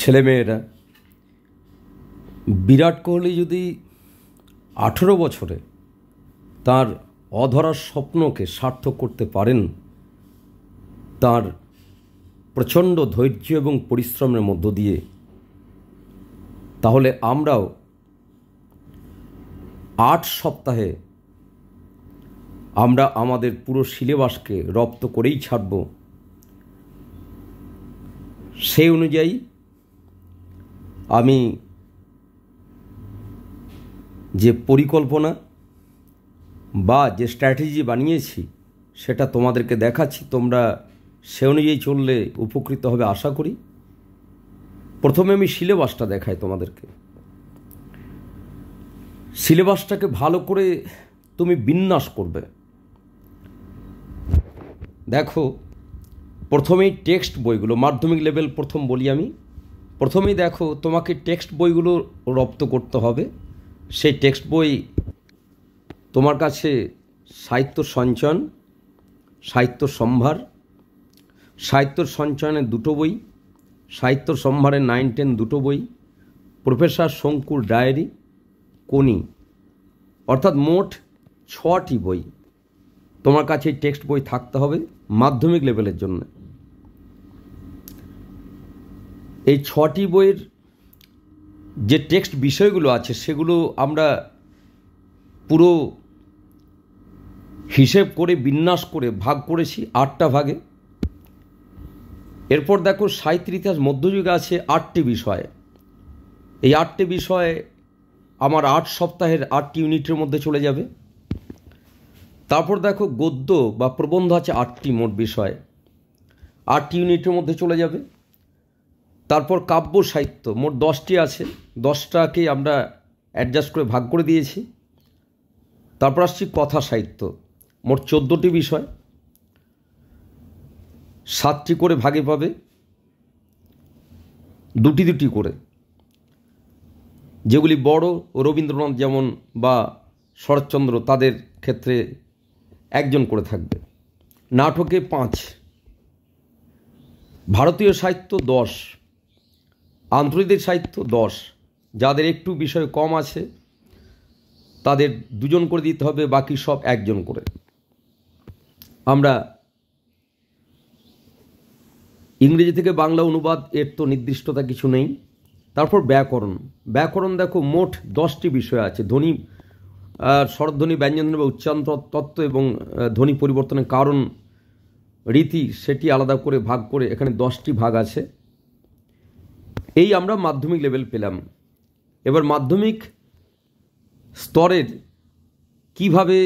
ছেলেমেয়েরা বিরাট কোহলি যদি 18 বছরে তার অধরা স্বপ্নকে সার্থক করতে পারেন, তার প্রচণ্ড ধৈর্য এবং পরিশ্রমের মধ্য দিয়ে, তাহলে আমরাও 8 সপ্তাহে আমরা আমাদের পুরো সিলেবাসকে রপ্ত করেই ছাড়ব। সেই অনুযায়ী আমি যে পরিকল্পনা বা যে স্ট্র্যাটেজি বানিয়েছি সেটা তোমাদেরকে দেখাচ্ছি। তোমরা সে অনুযায়ী চললে উপকৃত হবে আশা করি। প্রথমে আমি সিলেবাসটা দেখাই তোমাদেরকে। সিলেবাসটাকে ভালো করে তুমি বিন্যাস করবে। দেখো, প্রথমেই টেক্সট বইগুলো, মাধ্যমিক লেভেল প্রথম বলি আমি। প্রথমেই দেখো, তোমাকে টেক্সট বইগুলো রপ্ত করতে হবে। সেই টেক্সট বই তোমার কাছে সাহিত্য সঞ্চয়ন, সাহিত্য সম্ভার, সাহিত্য সঞ্চয়নের 2টো বই, সাহিত্য সম্ভারের 9-10 2টো বই, প্রফেসর শঙ্কুর ডায়েরি, কোনি, অর্থাৎ মোট 6টি বই তোমার কাছে টেক্সট বই থাকতে হবে মাধ্যমিক লেভেলের জন্য। এই 6টি বইয়ের যে টেক্সট বিষয়গুলো আছে সেগুলো আমরা পুরো হিসেব করে বিন্যাস করে ভাগ করেছি 8টা ভাগে। এরপর দেখো, সাহিত্যের ইতিহাস মধ্যযুগে আছে 8টি বিষয়। এই 8টি বিষয় আমার 8 সপ্তাহের 8টি ইউনিটের মধ্যে চলে যাবে। তারপর দেখো, গদ্য বা প্রবন্ধ আছে 8টি মোট বিষয়, 8টি ইউনিটের মধ্যে চলে যাবে। তারপর কাব্য সাহিত্য মোট 10টি আছে, 10টাকে আমরা অ্যাডজাস্ট করে ভাগ করে দিয়েছি। তারপর আসছি কথা সাহিত্য, মোট 14টি বিষয়, 7টি করে ভাগে পাবে, 2টি করে। যেগুলি বড়, রবীন্দ্রনাথ যেমন বা শরৎচন্দ্র, তাদের ক্ষেত্রে 1জন করে থাকবে। নাটকে 5, ভারতীয় সাহিত্য 10, আন্তর্জাতিক সাহিত্য 10। যাদের একটু বিষয় কম আছে তাদের 2জন করে দিতে হবে, বাকি সব 1জন করে। আমরা ইংরেজি থেকে বাংলা অনুবাদ, এর তো নির্দিষ্টতা কিছু নেই। তারপর ব্যাকরণ দেখো, মোট 10টি বিষয় আছে। ধ্বনি, স্বরধ্বনি, ব্যঞ্জনধ্বনি বা উচ্চারণ তত্ত্ব এবং ধ্বনি পরিবর্তনের কারণ, রীতি, সেটি আলাদা করে ভাগ করে এখানে 10টি ভাগ আছে। এই আমরা মাধ্যমিক লেভেল পেলাম। এবার মাধ্যমিক স্তরের কিভাবে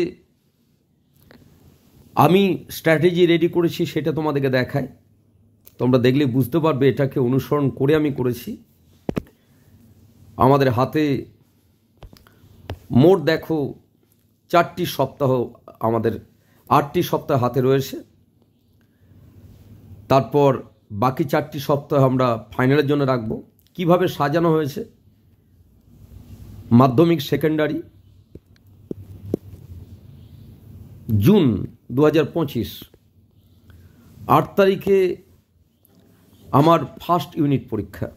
আমি স্ট্র্যাটেজি রেডি করেছি সেটা তোমাদেরকে দেখায়। তোমরা দেখলে বুঝতে পারবে এটাকে অনুসরণ করে আমি করেছি। আমাদের হাতে মোট দেখো 4টি সপ্তাহ, আমাদের 8টি সপ্তাহ হাতে রয়েছে। তারপর বাকি 4টি সপ্তাহ আমরা ফাইনালের জন্য রাখবো। কিভাবে সাজানো হয়েছে? মাধ্যমিক সেকেন্ডারি, জুন 2025, 8 তারিখে আমার ফার্স্ট ইউনিট পরীক্ষা।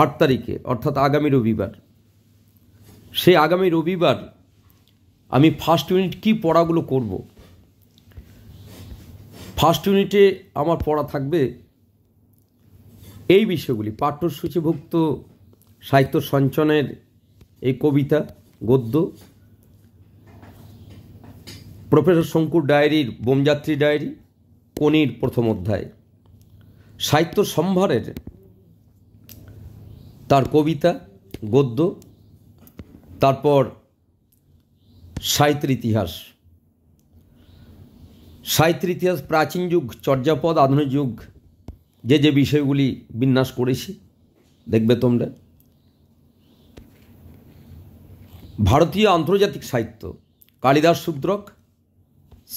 8 তারিখে অর্থাৎ আগামী রবিবার। সেই আগামী রবিবার আমি ফার্স্ট ইউনিট কি পড়াগুলো করব। ফার্স্ট ইউনিটে আমার পড়া থাকবে এই বিষয়গুলি: পাঠ্যসূচিভুক্ত সাহিত্য সঞ্চয়নের এই কবিতা, গদ্য, প্রফেসর শঙ্কুর ডায়েরির বোমযাত্রী ডায়েরি, কোনির প্রথম অধ্যায়, সাহিত্য সম্ভারের তার কবিতা, গদ্য, তারপর সাহিত্যের ইতিহাস, প্রাচীন যুগ, চর্যাপদ, আধুনিক যুগ, যে বিষয়গুলি বিন্যাস করেছি দেখবে তোমরা। ভারতীয় আন্তর্জাতিক সাহিত্য, কালিদাস, শুদ্রক,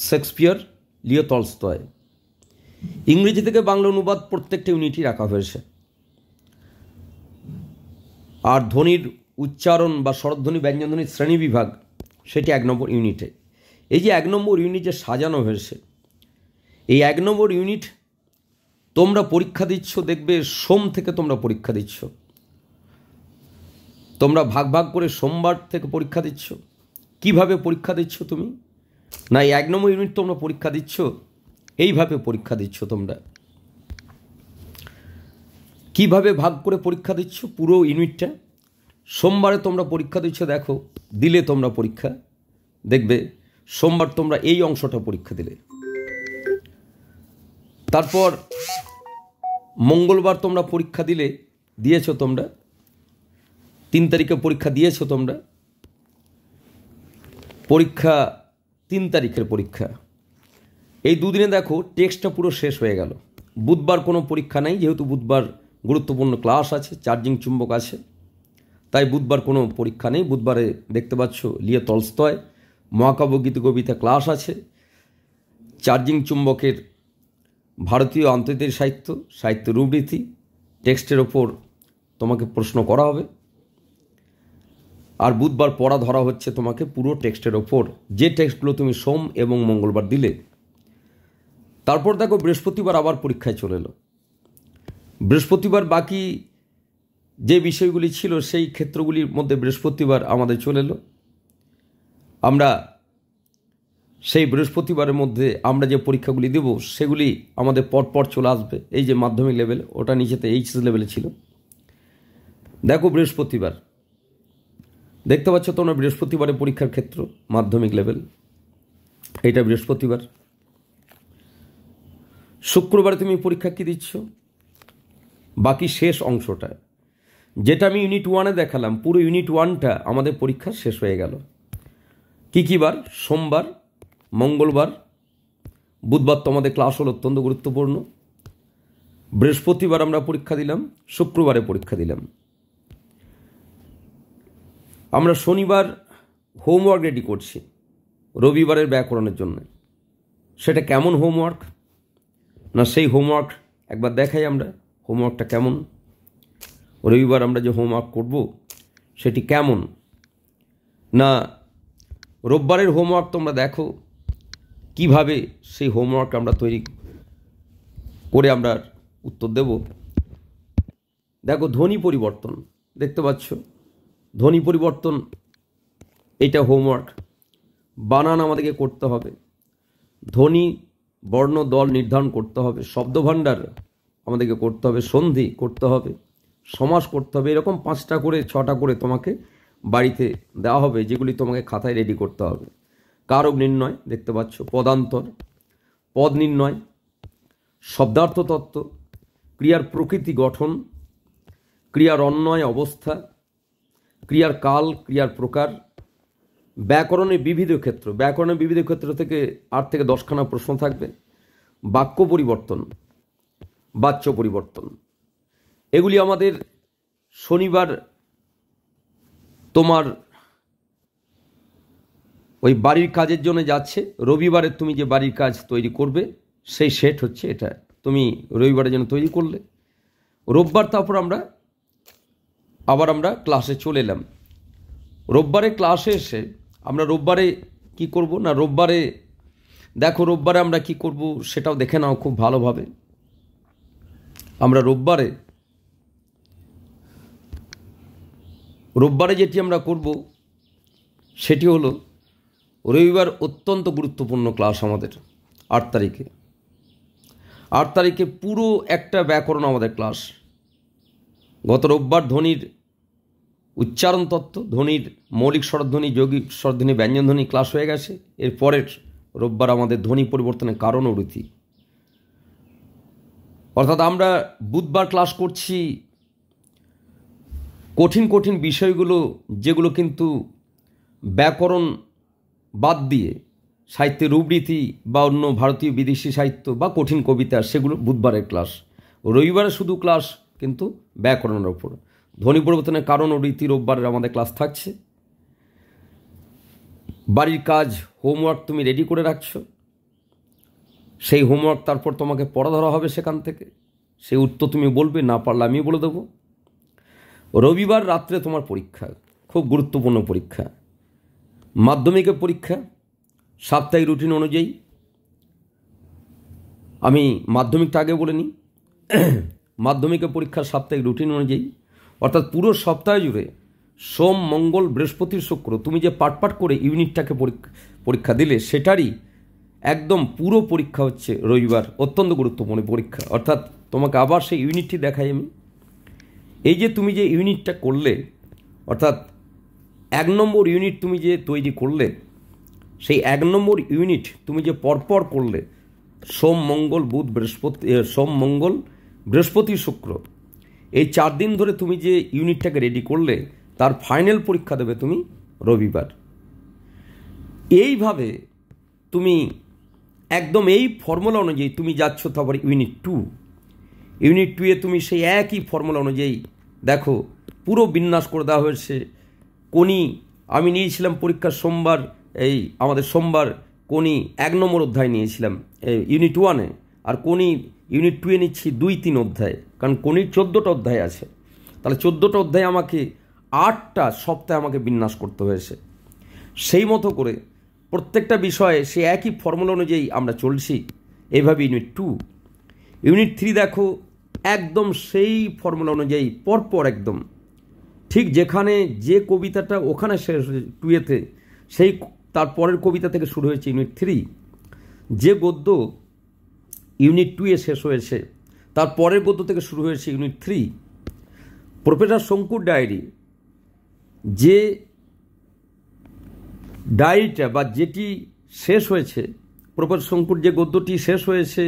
শেক্সপিয়ার, লিও টলস্টয়। ইংরেজি থেকে বাংলা অনুবাদ প্রত্যেকটা ইউনিটই রাখা হয়েছে। আর ধ্বনির উচ্চারণ বা স্বরধ্বনি, ব্যঞ্জনধ্বনির শ্রেণী বিভাগ, সেটি 1 নম্বর ইউনিটে। এই যে 1 নম্বর ইউনিট যে সাজানো হয়েছে, এই 1 নম্বর ইউনিট তোমরা পরীক্ষা দিচ্ছ, দেখবে সোম থেকে তোমরা পরীক্ষা দিচ্ছ, তোমরা ভাগ ভাগ করে সোমবার থেকে পরীক্ষা দিচ্ছ। কিভাবে পরীক্ষা দিচ্ছ তুমি? না, 1 নম্বর ইউনিট তোমরা পরীক্ষা দিচ্ছ, এইভাবে পরীক্ষা দিচ্ছ। তোমরা কিভাবে ভাগ করে পরীক্ষা দিচ্ছ? পুরো ইউনিটটা সোমবারে তোমরা পরীক্ষা দিচ্ছ, দেখো দিলে তোমরা পরীক্ষা, দেখবে সোমবার তোমরা এই অংশটা পরীক্ষা দিলে, তারপর মঙ্গলবার তোমরা পরীক্ষা দিয়েছ, তোমরা 3 তারিখে পরীক্ষা দিয়েছ, তোমরা পরীক্ষা 3 তারিখের পরীক্ষা। এই দুদিনে দেখো টেক্সটটা পুরো শেষ হয়ে গেল। বুধবার কোনো পরীক্ষা নেই, যেহেতু বুধবার গুরুত্বপূর্ণ ক্লাস আছে, চার্জিং চুম্বক আছে, তাই বুধবার কোনো পরীক্ষা নেই। বুধবারে দেখতে পাচ্ছ লিও টলস্টয় মহাকাব্য গীতি কবিতা ক্লাস আছে, চার্জিং চুম্বকের ভারতীয় আন্তর্জাতিক সাহিত্য রূপরীতি টেক্সটের ওপর তোমাকে প্রশ্ন করা হবে। আর বুধবার পড়া ধরা হচ্ছে তোমাকে পুরো টেক্সটের ওপর, যে টেক্সটগুলো তুমি সোম এবং মঙ্গলবার দিলে। তারপর দেখো বৃহস্পতিবার আবার পরীক্ষায় চলে এলো। বৃহস্পতিবার বাকি যে বিষয়গুলি ছিল সেই ক্ষেত্রগুলির মধ্যে বৃহস্পতিবার আমাদের চলে এলো। আমরা সেই বৃহস্পতিবারের মধ্যে আমরা যে পরীক্ষাগুলি দেব সেগুলি আমাদের পরপর চলে আসবে। এই যে মাধ্যমিক লেভেল, ওটা নিচেতে এইচএস লেভেলে ছিল। দেখো বৃহস্পতিবার দেখতে পাচ্ছ তোমরা, বৃহস্পতিবারের পরীক্ষার ক্ষেত্র মাধ্যমিক লেভেল, এইটা বৃহস্পতিবার। শুক্রবারে তুমি পরীক্ষা কি দিচ্ছ? বাকি শেষ অংশটা যেটা আমি ইউনিট 1-এ দেখালাম, পুরো ইউনিট 1টা আমাদের পরীক্ষা শেষ হয়ে গেল। কী বার? সোমবার, মঙ্গলবার, বুধবার তো আমাদের ক্লাস হলো অত্যন্ত গুরুত্বপূর্ণ। বৃহস্পতিবার আমরা পরীক্ষা দিলাম, শুক্রবারে পরীক্ষা দিলাম। আমরা শনিবার হোমওয়ার্ক রেডি করছি রবিবারের ব্যাকরণের জন্য। সেটা কেমন হোমওয়ার্ক? না, সেই হোমওয়ার্ক একবার দেখাই আমরা, হোমওয়ার্কটা কেমন। রবিবার আমরা যে হোমওয়ার্ক করব সেটি কেমন। না, রোববারের হোমওয়ার্ক তোমরা দেখো কিভাবে সেই হোমওয়ার্ক আমরা তৈরি করে আমরা উত্তর দেব। দেখো ধ্বনি পরিবর্তন দেখতে পাচ্ছ, ধ্বনি পরিবর্তন এটা হোমওয়ার্ক। বানান আমাদেরকে করতে হবে, ধ্বনি বর্ণ দল নির্ধারণ করতে হবে, শব্দভাণ্ডার আমাদেরকে করতে হবে, সন্ধি করতে হবে, সমাস করতে হবে। এরকম 5টা করে 6টা করে তোমাকে বাড়িতে দেওয়া হবে, যেগুলি তোমাকে খাতায় রেডি করতে হবে। কারক নির্ণয় দেখতে পাচ্ছ, পদান্তর, পদ নির্ণয়, শব্দার্থ তত্ত্ব, ক্রিয়ার প্রকৃতি গঠন, ক্রিয়ার অন্বয় অবস্থা, ক্রিয়ার কাল, ক্রিয়ার প্রকার, ব্যাকরণের বিবিধ ক্ষেত্র। ব্যাকরণের বিবিধ ক্ষেত্র থেকে 8 থেকে 10খানা প্রশ্ন থাকবে। বাক্য পরিবর্তন, বাচ্য পরিবর্তন, এগুলি আমাদের শনিবার তোমার ওই বাড়ির কাজের জন্য যাচ্ছে। রবিবারে তুমি যে বাড়ির কাজ তৈরি করবে সেই সেট হচ্ছে এটা, তুমি রবিবারের জন্য তৈরি করলে। রোববার তারপর আমরা ক্লাসে চলে এলাম। রোববারে ক্লাসে এসে আমরা রোববারে কি করব? না, রোববারে দেখো রোববারে আমরা কি করব সেটাও দেখে নাও খুব ভালোভাবে। আমরা রোববারে যেটি আমরা করব সেটি হলো, রবিবার অত্যন্ত গুরুত্বপূর্ণ ক্লাস আমাদের 8 তারিখে। 8 তারিখে পুরো একটা ব্যাকরণ আমাদের ক্লাস। গত রোববার ধ্বনির উচ্চারণ তত্ত্ব, ধ্বনির মৌলিক স্বরধ্বনি, যৌগিক স্বরধ্বনি, ব্যঞ্জনধ্বনি ক্লাস হয়ে গেছে। এরপরের রোববার আমাদের ধ্বনি পরিবর্তনের কারণ ও রীতি। অর্থাৎ আমরা বুধবার ক্লাস করছি কঠিন কঠিন বিষয়গুলো, যেগুলো কিন্তু ব্যাকরণ বাদ দিয়ে সাহিত্যের রূপরীতি বা অন্য ভারতীয় বিদেশি সাহিত্য বা কঠিন কবিতা, সেগুলো বুধবারের ক্লাস। রবিবারে শুধু ক্লাস কিন্তু ব্যাকরণের ওপর। ধ্বনি পরিবর্তনের কারণ ও রীতি রোববারের আমাদের ক্লাস থাকছে। বাড়ির কাজ হোমওয়ার্ক তুমি রেডি করে রাখছো, সেই হোমওয়ার্ক তারপর তোমাকে পড়া ধরা হবে সেখান থেকে, সেই উত্তর তুমি বলবে, না পারলে আমি বলে দেবো। রবিবার রাত্রে তোমার পরীক্ষা, খুব গুরুত্বপূর্ণ পরীক্ষা, মাধ্যমিকের পরীক্ষা। সাপ্তাহিক রুটিন অনুযায়ী আমি মাধ্যমিকটা আগে বলে নিই। মাধ্যমিকের পরীক্ষার সাপ্তাহিক রুটিন অনুযায়ী, অর্থাৎ পুরো সপ্তাহ জুড়ে সোম মঙ্গল বৃহস্পতি শুক্র তুমি যে পাট করে ইউনিটটাকে পরীক্ষা দিলে সেটারই একদম পুরো পরীক্ষা হচ্ছে রবিবার, অত্যন্ত গুরুত্বপূর্ণ পরীক্ষা। অর্থাৎ তোমাকে আবার সেই ইউনিটটি দেখাই আমি। এই যে তুমি যে ইউনিটটা করলে, অর্থাৎ 1 নম্বর ইউনিট তুমি যে তৈরি করলে, সেই 1 নম্বর ইউনিট তুমি যে পরপর করলে সোম মঙ্গল বৃহস্পতি শুক্র, এই 4 দিন ধরে তুমি যে ইউনিটটাকে রেডি করলে তার ফাইনাল পরীক্ষা দেবে তুমি রবিবার। এইভাবে তুমি একদম এই ফর্মুলা অনুযায়ী তুমি যাচ্ছ। তারপরে ইউনিট 2 তুমি সেই একই ফর্মুলা অনুযায়ী দেখো পুরো বিন্যাস করে দেওয়া হয়েছে। কোনি আমি নিয়েছিলাম পরীক্ষার সোমবার, এই আমাদের সোমবার কোনি 1 নম্বর অধ্যায় নিয়েছিলাম ইউনিট 1-এ, আর কোনি ইউনিট 2-এ নিচ্ছি 2-3 অধ্যায়, কারণ কোনির 14টা অধ্যায় আছে। তাহলে 14টা অধ্যায় আমাকে 8টা সপ্তাহে আমাকে বিন্যাস করতে হয়েছে। সেই মতো করে প্রত্যেকটা বিষয়ে সে একই ফর্মুলা অনুযায়ী আমরা চলছি। এইভাবে ইউনিট 3 দেখো একদম সেই ফর্মুলা অনুযায়ী পরপর একদম ঠিক যেখানে যে কবিতাটা ওখানে শেষ হয়েছে 2-এতে, সেই তারপরের কবিতা থেকে শুরু হয়েছে ইউনিট 3। যে গদ্য ইউনিট 2-এ শেষ হয়েছে তার পরের গদ্য থেকে শুরু হয়েছে ইউনিট 3। প্রফেসর শঙ্কুর ডায়েরি, যে ডায়েরিটা বা যেটি শেষ হয়েছে, প্রফেসর শঙ্কুর যে গদ্যটি শেষ হয়েছে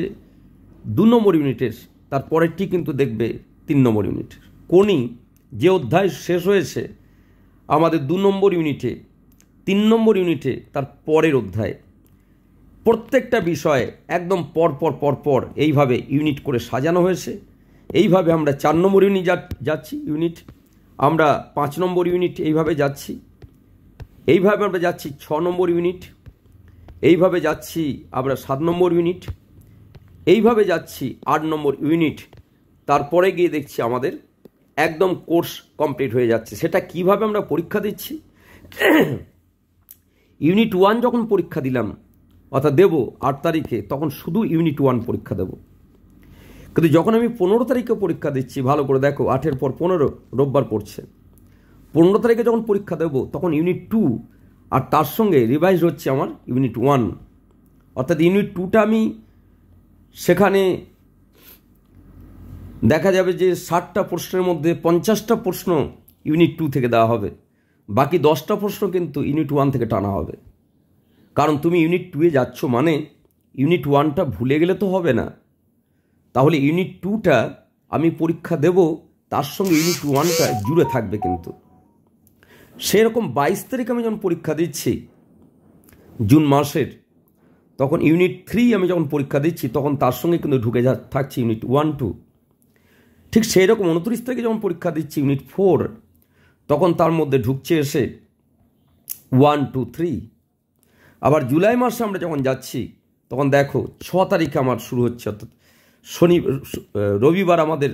2 নম্বর ইউনিটের, তার পরেরটি কিন্তু দেখবে 3 নম্বর ইউনিট। কোনি যে অধ্যায় শেষ হয়েছে আমাদের 2 নম্বর ইউনিটে, 3 নম্বর ইউনিটে তার পরের অধ্যায়। প্রত্যেকটা বিষয়ে একদম পরপর এইভাবে ইউনিট করে সাজানো হয়েছে। এইভাবে আমরা 4 নম্বর ইউনিট যাচ্ছি, আমরা 5 নম্বর ইউনিট এইভাবে যাচ্ছি, এইভাবে আমরা যাচ্ছি 6 নম্বর ইউনিট, এইভাবে যাচ্ছি আমরা 7 নম্বর ইউনিট, এইভাবে যাচ্ছি 8 নম্বর ইউনিট। তারপরে গিয়ে দেখছি আমাদের একদম কোর্স কমপ্লিট হয়ে যাচ্ছে। সেটা কিভাবে আমরা পরীক্ষা দিচ্ছি, ইউনিট 1 যখন পরীক্ষা দিলাম অর্থাৎ দেব 8 তারিখে, তখন শুধু ইউনিট 1 পরীক্ষা দেব। কিন্তু যখন আমি 15 তারিখে পরীক্ষা দিচ্ছি, ভালো করে দেখো 8-এর পর 15 রোববার পড়ছে, 15 তারিখে যখন পরীক্ষা দেব তখন ইউনিট 2 আর তার সঙ্গে রিভাইজ হচ্ছে আমার ইউনিট 1। অর্থাৎ ইউনিট 2টা আমি সেখানে দেখা যাবে যে 60টা প্রশ্নের মধ্যে 50টা প্রশ্ন ইউনিট 2 থেকে দেওয়া হবে, বাকি 10টা প্রশ্ন কিন্তু ইউনিট 1 থেকে টানা হবে। কারণ তুমি ইউনিট 2-এ যাচ্ছ মানে ইউনিট 1টা ভুলে গেলে তো হবে না। তাহলে ইউনিট 2টা আমি পরীক্ষা দেব, তার সঙ্গে ইউনিট 1টা জুড়ে থাকবে। কিন্তু সেরকম 22 তারিখ আমি যখন পরীক্ষা দিচ্ছি জুন মাসের, তখন ইউনিট 3 আমি যখন পরীক্ষা দিচ্ছি তখন তার সঙ্গে কিন্তু ঢুকে থাকছে ইউনিট 1-2। ঠিক সেই রকম 29 তারিখে যখন পরীক্ষা দিচ্ছি ইউনিট 4, তখন তার মধ্যে ঢুকছে এসে 1, 2, 3। আবার জুলাই মাসে আমরা যখন যাচ্ছি তখন দেখো 6 তারিখে আমার শুরু হচ্ছে, অর্থাৎ রবিবার আমাদের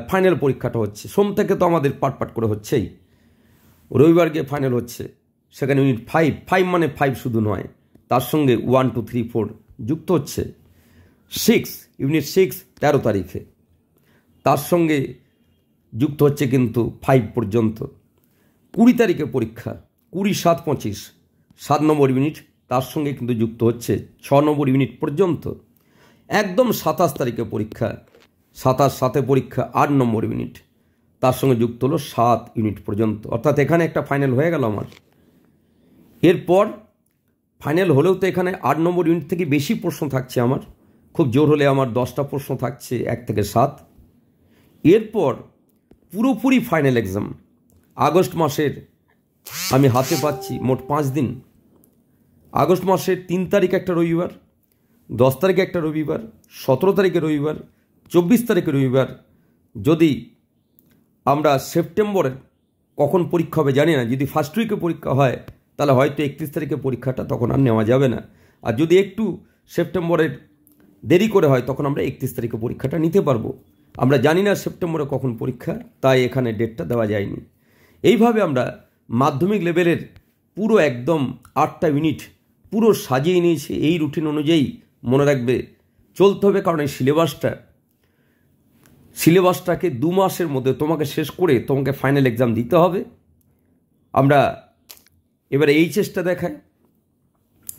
ফাইনাল পরীক্ষাটা হচ্ছে। সোম থেকে তো আমাদের পাট করে হচ্ছেই, রবিবার গিয়ে ফাইনাল হচ্ছে। সেখানে ইউনিট 5 মানে 5 শুধু নয়, তার সঙ্গে 1, 2, 3, 4 যুক্ত হচ্ছে। ইউনিট 6 13 তারিখে, তার সঙ্গে যুক্ত হচ্ছে কিন্তু 5 পর্যন্ত। 20 তারিখে পরীক্ষা, 20, 7, 25 7 নম্বর ইউনিট, তার সঙ্গে কিন্তু যুক্ত হচ্ছে 6 নম্বর ইউনিট পর্যন্ত। একদম 27 তারিখে পরীক্ষা, 27 পরীক্ষা 8 নম্বর ইউনিট, তার সঙ্গে যুক্ত হলো 7 ইউনিট পর্যন্ত। অর্থাৎ এখানে একটা ফাইনাল হয়ে গেল আমার। এরপর ফাইনাল হলেও তো এখানে 8 নম্বর ইউনিট থেকে বেশি প্রশ্ন থাকছে আমার, খুব জোর হলে আমার 10টা প্রশ্ন থাকছে 1 থেকে 7। এরপর পুরোপুরি ফাইনাল এক্সাম আগস্ট মাসের আমি হাতে পাচ্ছি মোট 5 দিন। আগস্ট মাসের 3 তারিখ একটা রবিবার, 10 তারিখে একটা রবিবার, 17 তারিখে রবিবার, 24 তারিখে রবিবার। যদি আমরা সেপ্টেম্বরে কখন পরীক্ষা হবে জানি না, যদি ফার্স্ট উইকে পরীক্ষা হয় তাহলে হয়তো 31 তারিখে পরীক্ষাটা তখন আর নেওয়া যাবে না। আর যদি একটু সেপ্টেম্বরের দেরি করে হয় তখন আমরা 31 তারিখে পরীক্ষাটা নিতে পারবো। আমরা জানি না সেপ্টেম্বরে কখন পরীক্ষা, তাই এখানে ডেটটা দেওয়া যায়নি। এইভাবে আমরা মাধ্যমিক লেভেলের পুরো একদম 8টা ইউনিট পুরো সাজিয়ে নিয়েছি। এই রুটিন অনুযায়ী মনে রাখবে চলতে হবে, কারণ এই সিলেবাসটা সিলেবাসটাকে 2 মাসের মধ্যে তোমাকে শেষ করে তোমাকে ফাইনাল এক্সাম দিতে হবে। আমরা এবারে এইচএসটা দেখাই।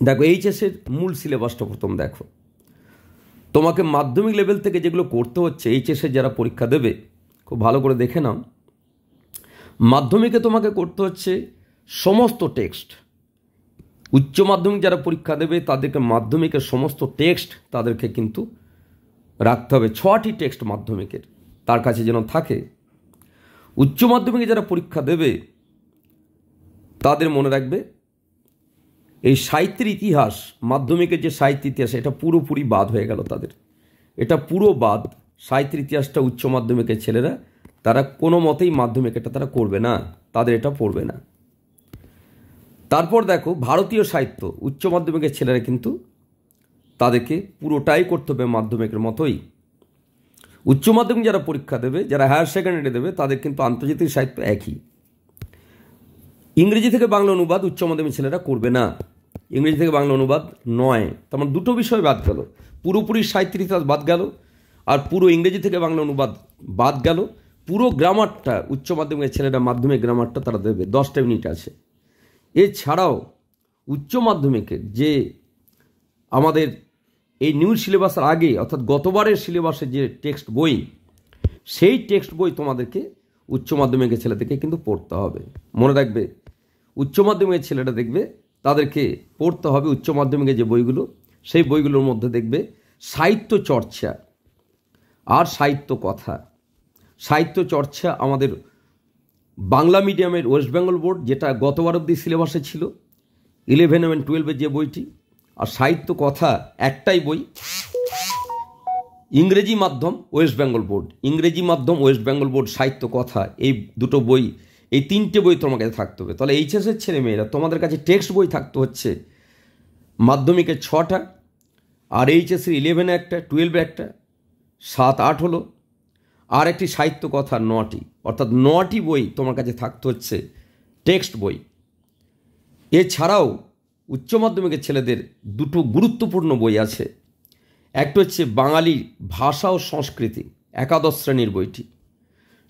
দেখো এইচএসের মূল সিলেবাসটা প্রথম দেখো। তোমাকে মাধ্যমিক লেভেল থেকে যেগুলো করতে হচ্ছে এইচএসের যারা পরীক্ষা দেবে খুব ভালো করে দেখে নাও। মাধ্যমিকে তোমাকে করতে হচ্ছে সমস্ত টেক্সট। উচ্চ মাধ্যমিক যারা পরীক্ষা দেবে তাদেরকে মাধ্যমিকের সমস্ত টেক্সট তাদেরকে কিন্তু রাখতে হবে। 6টি টেক্সট মাধ্যমিকের তার কাছে যেন থাকে। উচ্চ মাধ্যমিকে যারা পরীক্ষা দেবে তাদের মনে রাখবে এই সাহিত্যের ইতিহাস, মাধ্যমিকের যে সাহিত্য ইতিহাস এটা পুরোপুরি বাদ হয়ে গেল তাদের। এটা পুরো বাদ। সাহিত্যের ইতিহাসটা উচ্চ মাধ্যমিকের ছেলেরা তারা কোনো মতেই মাধ্যমিক এটা তারা করবে না, তাদের এটা পড়বে না। তারপর দেখো ভারতীয় সাহিত্য উচ্চ মাধ্যমিকের ছেলেরা কিন্তু তাদেরকে পুরোটাই করতে হবে মাধ্যমিকের মতোই। উচ্চ মাধ্যমিক যারা পরীক্ষা দেবে, যারা হায়ার সেকেন্ডারি দেবে তাদের কিন্তু আন্তর্জাতিক সাহিত্য একই। ইংরেজি থেকে বাংলা অনুবাদ উচ্চ মাধ্যমিক ছেলেরা করবে না, ইংরেজি থেকে বাংলা অনুবাদ নয়। তার মানে দুটো বিষয় বাদ গেল, পুরোপুরি সাহিত্যের ইতিহাস বাদ গেল আর পুরো ইংরেজি থেকে বাংলা অনুবাদ বাদ গেল। পুরো গ্রামারটা উচ্চ মাধ্যমিকের ছেলেরা মাধ্যমিক গ্রামারটা তারা দেবে, 10টা ইউনিট আছে। এছাড়াও উচ্চ মাধ্যমিকের যে আমাদের এই নিউ সিলেবাসের আগে অর্থাৎ গতবারের সিলেবাসের যে টেক্সট বই, সেই টেক্সট বই তোমাদেরকে উচ্চ মাধ্যমিকের ছেলেদেরকে কিন্তু পড়তে হবে। মনে রাখবে উচ্চ মাধ্যমিকের ছেলেরা দেখবে তাদেরকে পড়তে হবে উচ্চ মাধ্যমিকের যে বইগুলো, সেই বইগুলোর মধ্যে দেখবে সাহিত্য চর্চা আর সাহিত্য কথা। সাহিত্য চর্চা আমাদের বাংলা মিডিয়ামের ওয়েস্ট বেঙ্গল বোর্ড, যেটা গতবার অবধি সিলেবাসে ছিল 11 এবং 12 যে বইটি, আর সাহিত্য কথা একটাই বই, ইংরেজি মাধ্যম ওয়েস্ট বেঙ্গল বোর্ড, ইংরেজি মাধ্যম ওয়েস্ট বেঙ্গল বোর্ড সাহিত্য কথা, এই দুটো বই, এই 3টে বই তোমার কাছে থাকতে হবে। তাহলে এইচএসের ছেলেমেয়েরা তোমাদের কাছে টেক্সট বই থাকতে হচ্ছে মাধ্যমিকের 6টা, আর এইচএসের 11 একটা, 12 একটা, 7, 8 হলো, আর একটি সাহিত্য কথা 9টি, অর্থাৎ 9টি বই তোমার কাছে থাকতে হচ্ছে টেক্সট বই। এছাড়াও উচ্চ মাধ্যমিকের ছেলেদের দুটো গুরুত্বপূর্ণ বই আছে। একটা হচ্ছে বাঙালি ভাষা ও সংস্কৃতি, একাদশ শ্রেণীর বইটি।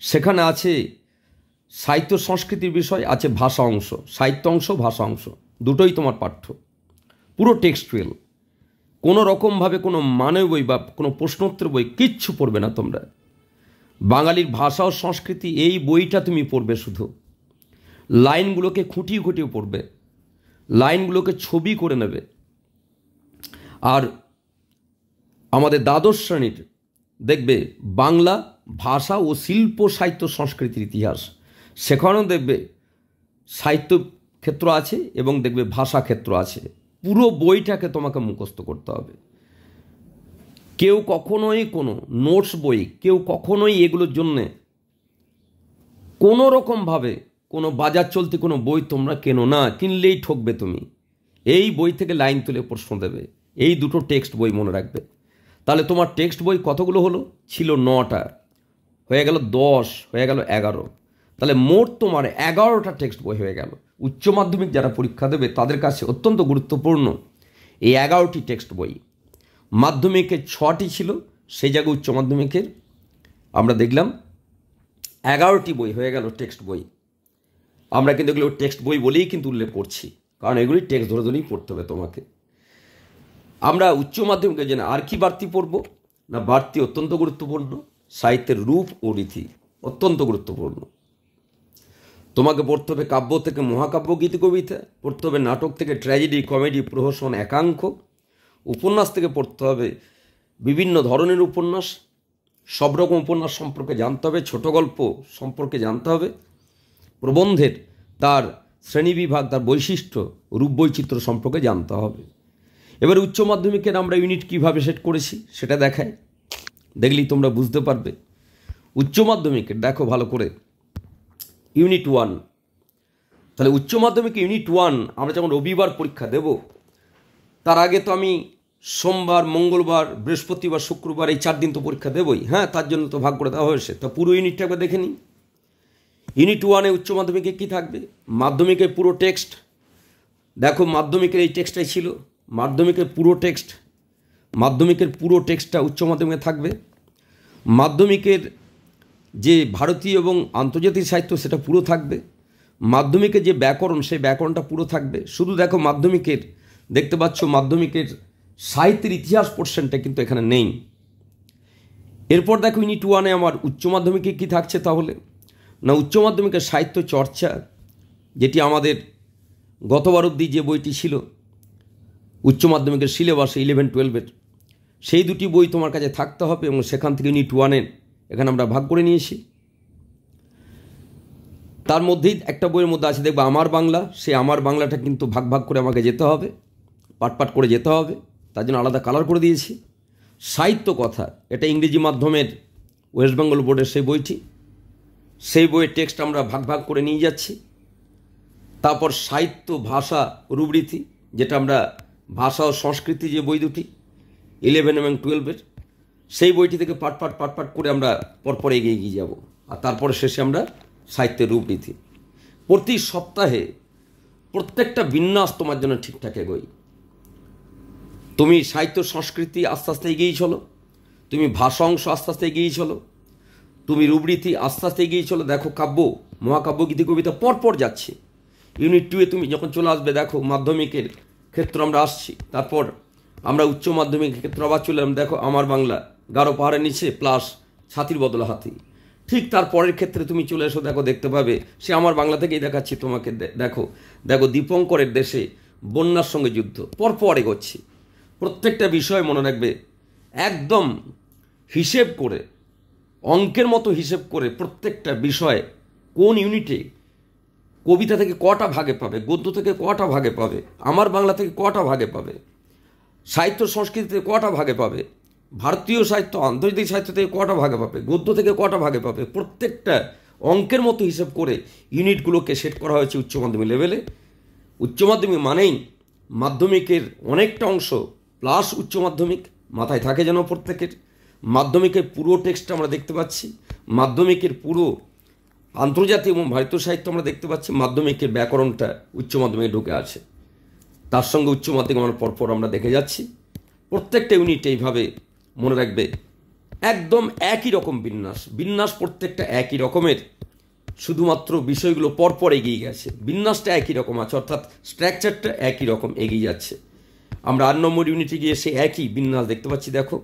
সেখানে আছে সাহিত্য সংস্কৃতির বিষয়, আছে ভাষা অংশ, সাহিত্য অংশ ভাষা অংশ, দুটোই তোমার পাঠ্য, পুরো টেক্সটুয়াল। কোনো রকমভাবে কোনো মানব বই বা কোনো প্রশ্নোত্তর বই কিচ্ছু পড়বে না তোমরা। বাঙালির ভাষা ও সংস্কৃতি এই বইটা তুমি পড়বে, শুধু লাইনগুলোকে খুঁটিয়ে খুঁটিয়ে পড়বে, লাইনগুলোকে ছবি করে নেবে। আর আমাদের দ্বাদশ শ্রেণীর দেখবে বাংলা ভাষা ও শিল্প সাহিত্য সংস্কৃতির ইতিহাস, সেখানেও দেখবে সাহিত্য ক্ষেত্র আছে এবং দেখবে ভাষা ক্ষেত্র আছে। পুরো বইটাকে তোমাকে মুখস্থ করতে হবে। কেউ কখনোই কোনো নোটস বই, কেউ কখনোই এগুলোর জন্যে কোনো রকমভাবে কোনো বাজার চলতি কোনো বই তোমরা কেনো না, কিনলেই ঠকবে তুমি। এই বই থেকে লাইন তুলে প্রশ্ন দেবে, এই দুটো টেক্সট বই মনে রাখবে। তাহলে তোমার টেক্সট বই কতগুলো হলো? ছিল 9টা, হয়ে গেল 10, হয়ে গেল 11। তাহলে মোট তোমার 11টা টেক্সট বই হয়ে গেল। উচ্চ মাধ্যমিক যারা পরীক্ষা দেবে তাদের কাছে অত্যন্ত গুরুত্বপূর্ণ এই 11টি টেক্সট বই। মাধ্যমিকের 6টি ছিল, সেই জায়গায় উচ্চ মাধ্যমিকের আমরা দেখলাম 11টি বই হয়ে গেল টেক্সট বই। আমরা কিন্তু এগুলো টেক্সট বই বলেই কিন্তু উল্লেখ করছি, কারণ এগুলি টেক্সট ধরে ধরেই পড়তে হবে তোমাকে। আমরা উচ্চ মাধ্যমিকের জন্য আর কি বাড়তি পড়ব না, বাড়তি অত্যন্ত গুরুত্বপূর্ণ সাহিত্যের রূপ ও রীতি, অত্যন্ত গুরুত্বপূর্ণ। তোমাকে পড়তে হবে কাব্য থেকে মহাকাব্য গীতি কবিতা, পড়তে হবে নাটক থেকে ট্র্যাজেডি কমেডি প্রহসন একাঙ্ক, উপন্যাস থেকে পড়তে হবে বিভিন্ন ধরনের উপন্যাস, সব রকম উপন্যাস সম্পর্কে জানতে হবে, ছোট গল্প সম্পর্কে জানতে হবে, প্রবন্ধের তার শ্রেণীবিভাগ, তার বৈশিষ্ট্য, রূপ বৈচিত্র্য সম্পর্কে জানতে হবে। এবার উচ্চ মাধ্যমিকের আমরা ইউনিট কীভাবে সেট করেছি সেটা দেখায়, দেখলেই তোমরা বুঝতে পারবে। উচ্চ মাধ্যমিকের দেখো ভালো করে ইউনিট 1, তাহলে উচ্চ মাধ্যমিক ইউনিট 1 আমরা যখন রবিবার পরীক্ষা দেব, তার আগে তো আমি সোমবার, মঙ্গলবার, বৃহস্পতিবার, শুক্রবার এই 4 দিন তো পরীক্ষা দেবই। হ্যাঁ, তার জন্য তো ভাগ করে দেওয়া হয়েছে। তো পুরো ইউনিটটা একবার দেখে নিই। ইউনিট 1-এ উচ্চ মাধ্যমিকে কী থাকবে? মাধ্যমিকের পুরো টেক্সট। দেখো মাধ্যমিকের এই টেক্সটটাই ছিল, মাধ্যমিকের পুরো টেক্সট, মাধ্যমিকের পুরো টেক্সটটা উচ্চ মাধ্যমিকে থাকবে। মাধ্যমিকের যে ভারতীয় এবং আন্তর্জাতিক সাহিত্য সেটা পুরো থাকবে, মাধ্যমিকের যে ব্যাকরণ সেই ব্যাকরণটা পুরো থাকবে। শুধু দেখো মাধ্যমিকের দেখতে পাচ্ছ মাধ্যমিকের সাহিত্যের ইতিহাস পোর্শনটা কিন্তু এখানে নেই। এরপর দেখো ইউনিট 1-এ আমার উচ্চ মাধ্যমিকে কী থাকছে তাহলে, না উচ্চ মাধ্যমিকের সাহিত্য চর্চা, যেটি আমাদের গতবার অবধি যে বইটি ছিল উচ্চ মাধ্যমিকের সিলেবাসে 11-12-এর, সেই দুটি বই তোমার কাছে থাকতে হবে এবং সেখান থেকে ইউনিট 1-এর এখানে আমরা ভাগ করে নিয়েছি। তার মধ্যেই একটা বইয়ের মধ্যে আছে দেখবে আমার বাংলা, সেই আমার বাংলাটা কিন্তু ভাগ ভাগ করে আমাকে যেতে হবে, পাট পাট করে যেতে হবে, তার জন্য আলাদা কালার করে দিয়েছি। সাহিত্য কথা, এটা ইংরেজি মাধ্যমের ওয়েস্ট বেঙ্গল বোর্ডের সেই বইটি, সেই বইয়ের টেক্সট আমরা ভাগ ভাগ করে নিয়ে যাচ্ছি। তারপর সাহিত্য ভাষা রূপরীতি, যেটা আমরা ভাষা ও সংস্কৃতি যে বই দুটি 11 এবং 12-এর, সেই বইটি থেকে পাট পাট করে আমরা পরপর এগিয়ে যাব। আর তারপরে শেষে আমরা সাহিত্যের রূপরীতি। প্রতি সপ্তাহে প্রত্যেকটা বিন্যাস তোমার জন্য ঠিকঠাক এগোই। তুমি সাহিত্য সংস্কৃতি আস্তে আস্তে এগিয়েই চলো, তুমি ভাষা অংশ আস্তে আস্তে এগিয়েই চলো, তুমি রূপরীতি আস্তে আস্তে এগিয়েই চলো। দেখো কাব্য, মহাকাব্য, গীতি, কবিতা পরপর যাচ্ছে। ইউনিট 2-এ তুমি যখন চলে আসবে, দেখো মাধ্যমিকের ক্ষেত্র আমরা আসছি, তারপর আমরা উচ্চ মাধ্যমিকের ক্ষেত্রে আবার চলে এলাম। দেখো আমার বাংলা, গারো পাহাড়ের নিচে প্লাস ছাতির বদলে হাতি। ঠিক তারপরের ক্ষেত্রে তুমি চলে এসো, দেখো দেখতে পাবে সে আমার বাংলা থেকেই দেখাচ্ছি তোমাকে। দেখো দেখো দীপঙ্করের দেশে বন্যার সঙ্গে যুদ্ধ, পরপর এগোচ্ছি। প্রত্যেকটা বিষয় মনে রাখবে, একদম হিসেব করে, অঙ্কের মতো হিসেব করে প্রত্যেকটা বিষয় কোন ইউনিটে কবিতা থেকে কটা ভাগে পাবে, গদ্য থেকে কটা ভাগে পাবে, আমার বাংলা থেকে কটা ভাগে পাবে, সাহিত্য সংস্কৃতি থেকে কটা ভাগে পাবে, ভারতীয় সাহিত্য আন্তর্জাতিক সাহিত্য থেকে কটা ভাগে পাবে, গদ্য থেকে কটা ভাগে পাবে, প্রত্যেকটা অঙ্কের মতো হিসেব করে ইউনিটগুলোকে সেট করা হয়েছে উচ্চ মাধ্যমিক লেভেলে। উচ্চ মাধ্যমিক মানেই মাধ্যমিকের অনেকটা অংশ প্লাস উচ্চ মাধ্যমিক মাথায় থাকে যেন প্রত্যেকের। মাধ্যমিকের পুরো টেক্সটটা আমরা দেখতে পাচ্ছি, মাধ্যমিকের পুরো আন্তর্জাতিক এবং ভারতীয় সাহিত্য আমরা দেখতে পাচ্ছি, মাধ্যমিকের ব্যাকরণটা উচ্চ মাধ্যমিকে ঢুকে আছে, তার সঙ্গে উচ্চ মাধ্যমিক আমরা পরপর আমরা দেখে যাচ্ছি। প্রত্যেকটা ইউনিট এইভাবে মনে রাখবে, একদম একই রকম বিন্যাস প্রত্যেকটা একই রকমের, শুধুমাত্র বিষয়গুলো পরপর এগিয়ে গেছে, বিন্যাসটা একই রকম আছে, অর্থাৎ স্ট্রাকচারটা একই রকম এগিয়ে যাচ্ছে। আমরা 8 নম্বর ইউনিটে গিয়ে সে একই বিন্যাস দেখতে পাচ্ছি। দেখো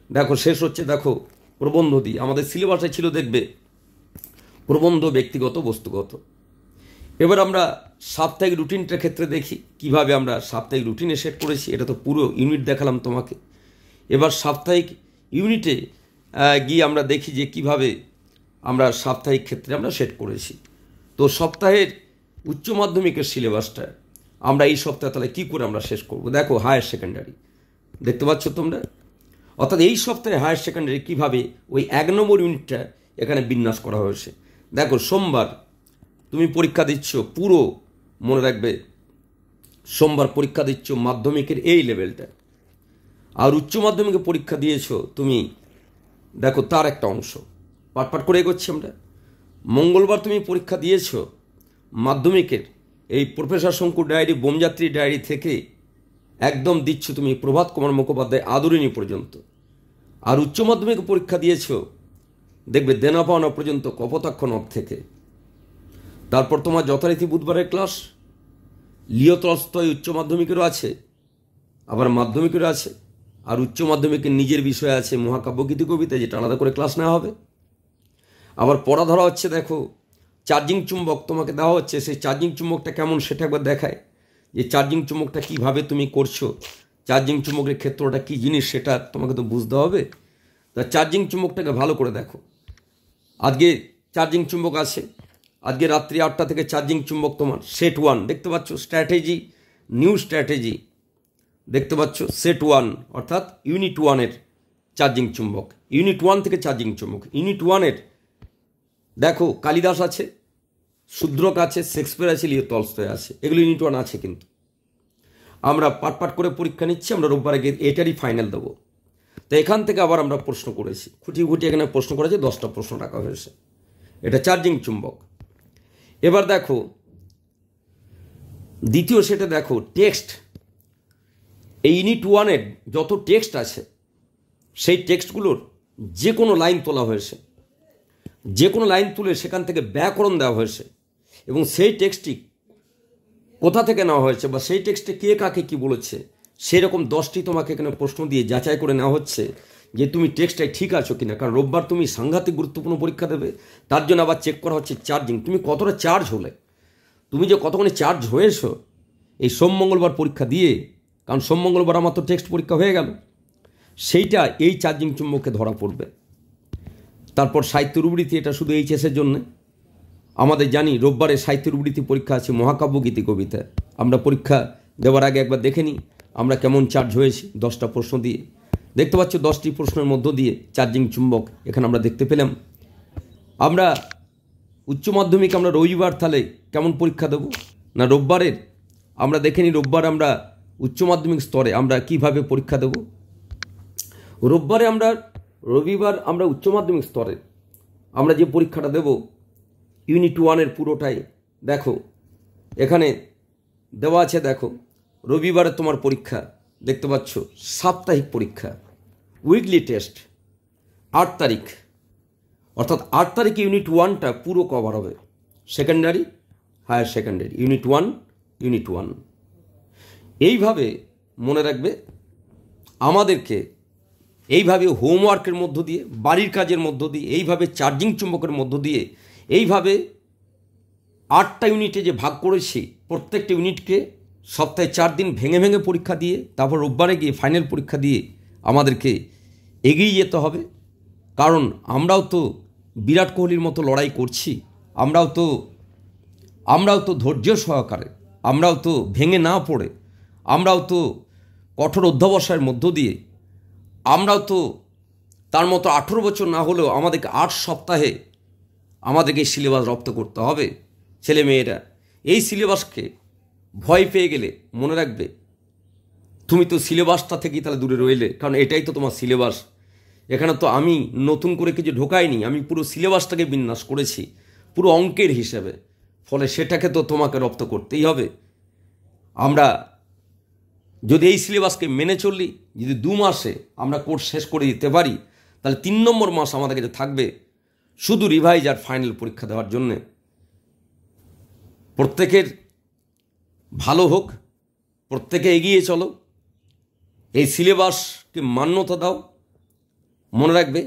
দেখো শেষ হচ্ছে, দেখো প্রবন্ধ দিয়ে আমাদের সিলেবাসে ছিল দেখবে প্রবন্ধ ব্যক্তিগত বস্তুগত। এবার আমরা সাপ্তাহিক রুটিনটার ক্ষেত্রে দেখি কিভাবে আমরা সাপ্তাহিক রুটিনে সেট করেছি। এটা তো পুরো ইউনিট দেখালাম তোমাকে। এবার সাপ্তাহিক ইউনিটে গিয়ে আমরা দেখি যে কিভাবে আমরা সাপ্তাহিক ক্ষেত্রে আমরা সেট করেছি। তো সপ্তাহের উচ্চ মাধ্যমিকের সিলেবাসটা আমরা এই সপ্তাহে তাহলে কী করে আমরা শেষ করব। দেখো হায়ার সেকেন্ডারি দেখতে পাচ্ছ তোমরা, অর্থাৎ এই সপ্তাহে হায়ার সেকেন্ডারি কীভাবে ওই 1 নম্বর ইউনিটটা এখানে বিন্যাস করা হয়েছে। দেখো সোমবার তুমি পরীক্ষা দিচ্ছ, পুরো মনে রাখবে সোমবার পরীক্ষা দিচ্ছ মাধ্যমিকের এই লেভেলটা, আর উচ্চ মাধ্যমিকে পরীক্ষা দিয়েছো তুমি, দেখো তার একটা অংশ পাট করে এগোচ্ছি আমরা। মঙ্গলবার তুমি পরীক্ষা দিয়েছ মাধ্যমিকের এই প্রফেসর শঙ্কুর ডায়েরি, বোমযাত্রী ডায়েরি থেকে একদম দিচ্ছ তুমি প্রভাত কুমার মুখোপাধ্যায় আদরিণী পর্যন্ত। আর উচ্চ মাধ্যমিকে পরীক্ষা দিয়েছ দেখবে দেনা পাওনা পর্যন্ত কপোতাক্ষ নখ থেকে। তারপর তোমার যথারীতি বুধবারের ক্লাস, লিও তলস্তয় উচ্চ মাধ্যমিকেরও আছে, আবার মাধ্যমিকেরও আছে, আর উচ্চ মাধ্যমিকের নিজের বিষয় আছে মহাকাব্য, গীতি, কবিতা, যেটা আলাদা করে ক্লাস নেওয়া হবে। আবার পড়া ধরা হচ্ছে, দেখো চার্জিং চুম্বক তোমাকে দেওয়া হচ্ছে, সেই চার্জিং চুম্বকটা কেমন সেটা একবার দেখায়, যে চার্জিং চুম্বকটা কীভাবে তুমি করছো, চার্জিং চুম্বকের ক্ষেত্রটা কী জিনিস সেটা তোমাকে তো বুঝতে হবে। তা চার্জিং চুম্বকটাকে ভালো করে দেখো। আজকে চার্জিং চুম্বক আছে, আজকে রাত্রি 8টা থেকে চার্জিং চুম্বক তোমার সেট 1 দেখতে পাচ্ছ, স্ট্র্যাটেজি, নিউ স্ট্র্যাটেজি দেখতে পাচ্ছ, সেট 1 অর্থাৎ ইউনিট 1-এর চার্জিং চুম্বক, ইউনিট 1 থেকে চার্জিং চুম্বক। ইউনিট 1-এর দেখো কালিদাস আছে, শূদ্রক আছে, শেক্সপিয়ার আছে, লিও তলস্তয় আছে, এগুলো ইউনিট 1 আছে। কিন্তু আমরা পাট করে পরীক্ষা নিচ্ছি, আমরা রোববারে গিয়ে এটারই ফাইনাল দেবো। তো এখান থেকে আবার আমরা প্রশ্ন করেছি, খুঁটি এখানে প্রশ্ন করেছি, 10টা প্রশ্ন রাখা হয়েছে। এটা চার্জিং চুম্বক। এবার দেখো দ্বিতীয় সেটা দেখো টেক্সট। এই ইউনিট 1-এর যত টেক্সট আছে সেই টেক্সটগুলোর যে কোনো লাইন তোলা হয়েছে। যে কোনো লাইন তুলে সেখান থেকে ব্যাকরণ দেওয়া হয়েছে এবং সেই টেক্সটটি কোথা থেকে নেওয়া হয়েছে বা সেই টেক্সটে কে কাকে কী বলেছে সেই রকম 10টি তোমাকে এখানে প্রশ্ন দিয়ে যাচাই করে নেওয়া হচ্ছে যে তুমি টেক্সটটাই ঠিক আছো কিনা। কারণ রোববার তুমি সাংঘাতিক গুরুত্বপূর্ণ পরীক্ষা দেবে, তার জন্য আবার চেক করা হচ্ছে চার্জিং, তুমি কতটা চার্জ হলে, তুমি যে কতক্ষণে চার্জ হয়েছো এই সোম মঙ্গলবার পরীক্ষা দিয়ে। কারণ সোম মঙ্গলবার আমার তো টেক্সট পরীক্ষা হয়ে গেল, সেইটা এই চার্জিং চুম্বকে ধরা পড়বে। তারপর সাহিত্য রূপবৃত্তি, এটা শুধু এইচএসের জন্য। আমাদের জানি রোববারে সাহিত্য রূপবৃত্তি পরীক্ষা আছে মহাকাব্য গীতি কবিতা। আমরা পরীক্ষা দেওয়ার আগে একবার দেখে নিই আমরা কেমন চার্জ হয়েছি 10টা প্রশ্ন দিয়ে। দেখতে পাচ্ছ 10টি প্রশ্নের মধ্য দিয়ে চার্জিং চুম্বক এখানে আমরা দেখতে পেলাম। আমরা উচ্চ মাধ্যমিক আমরা রবিবার তাহলে কেমন পরীক্ষা দেব না রোববারের, আমরা দেখে নিই রোববার আমরা উচ্চ মাধ্যমিক স্তরে আমরা কিভাবে পরীক্ষা দেব। রবিবার আমরা উচ্চ মাধ্যমিক স্তরে আমরা যে পরীক্ষাটা দেব ইউনিট 1-এর পুরোটাই দেখো এখানে দেওয়া আছে। দেখো রবিবারে তোমার পরীক্ষা দেখতে পাচ্ছ সাপ্তাহিক পরীক্ষা, উইকলি টেস্ট 8 তারিখ, অর্থাৎ 8 তারিখে ইউনিট 1টা পুরো কভার হবে। সেকেন্ডারি হায়ার সেকেন্ডারি ইউনিট 1 এইভাবে মনে রাখবে। আমাদেরকে এইভাবে হোমওয়ার্কের মধ্য দিয়ে, বাড়ির কাজের মধ্য দিয়ে, এইভাবে চার্জিং চুম্বকের মধ্য দিয়ে, এইভাবে 8টা ইউনিটে যে ভাগ করেছি প্রত্যেকটা ইউনিটকে সপ্তাহে 4 দিন ভেঙে ভেঙে পরীক্ষা দিয়ে তারপর রোববারে গিয়ে ফাইনাল পরীক্ষা দিয়ে আমাদেরকে এগিয়ে যেতে হবে। কারণ আমরাও তো বিরাট কোহলির মতো লড়াই করছি, আমরাও তো ধৈর্য সহকারে, আমরাও তো ভেঙে না পড়ে, আমরাও তো কঠোর অধ্যবসায়ের মধ্য দিয়ে, আমরাও তো তার মতো 18 বছর না হলেও আমাদেরকে 8 সপ্তাহে আমাদেরকে এই সিলেবাস রপ্ত করতে হবে। ছেলে মেয়েরা এই সিলেবাসকে ভয় পেয়ে গেলে মনে রাখবে তুমি তো সিলেবাসটা থেকেই তাহলে দূরে রইলে। কারণ এটাই তো তোমার সিলেবাস, এখানে তো আমি নতুন করে কিছু ঢোকাইনি, আমি পুরো সিলেবাসটাকে বিন্যাস করেছি পুরো অঙ্কের হিসেবে। ফলে সেটাকে তো তোমাকে রপ্ত করতেই হবে। আমরা যদি এই সিলেবাসকে মেনে চলি, যদি 2 মাসে আমরা কোর্স শেষ করে দিতে পারি তাহলে 3 নম্বর মাস আমাদের কাছে থাকবে শুধু রিভাইজ আর ফাইনাল পরীক্ষা দেওয়ার জন্যে। প্রত্যেকের ভালো হোক, প্রত্যেকে এগিয়ে চলো, এই সিলেবাসকে মান্যতা দাও। মনে রাখবে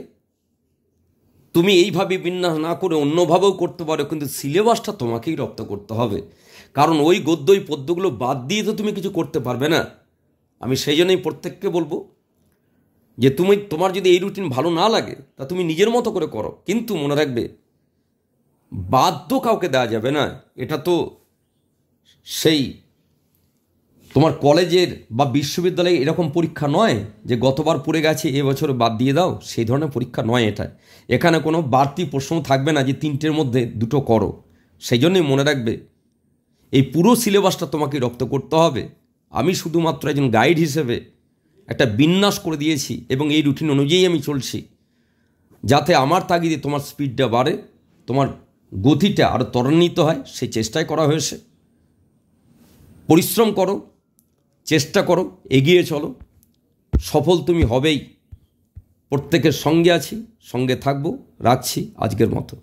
তুমি এইভাবে বিন্যাস না করে অন্যভাবেও করতে পারো, কিন্তু সিলেবাসটা তোমাকেই রপ্ত করতে হবে। কারণ ওই গদ্য ওই পদ্যগুলো বাদ দিয়ে তো তুমি কিছু করতে পারবে না। আমি সেই জন্যই প্রত্যেককে বলবো যে তোমার যদি এই রুটিন ভালো না লাগে তা তুমি নিজের মতো করে করো, কিন্তু মনে রাখবে বাধ্য কাউকে দেওয়া যাবে না। এটা তো সেই তোমার কলেজের বা বিশ্ববিদ্যালয়ে এরকম পরীক্ষা নয় যে গতবার পড়ে গেছে এবছর বাদ দিয়ে দাও, সেই ধরনের পরীক্ষা নয় এটা। এখানে কোনো বাড়তি প্রশ্ন থাকবে না যে 3টের মধ্যে 2টো করো। সেই জন্যই মনে রাখবে এই পুরো সিলেবাসটা তোমাকে রপ্ত করতে হবে। আমি শুধুমাত্র একজন গাইড হিসেবে একটা বিন্যাস করে দিয়েছি এবং এই রুটিন অনুযায়ী আমি চলছি, যাতে আমার তাগিদে তোমার স্পিডটা বাড়ে, তোমার গতিটা আরও ত্বরান্বিত হয়, সেই চেষ্টাই করা হয়েছে। পরিশ্রম করো, চেষ্টা করো, এগিয়ে চলো, সফল তুমি হবেই। প্রত্যেকের সঙ্গে আছি, সঙ্গে থাকবো। রাখছি আজকের মতো।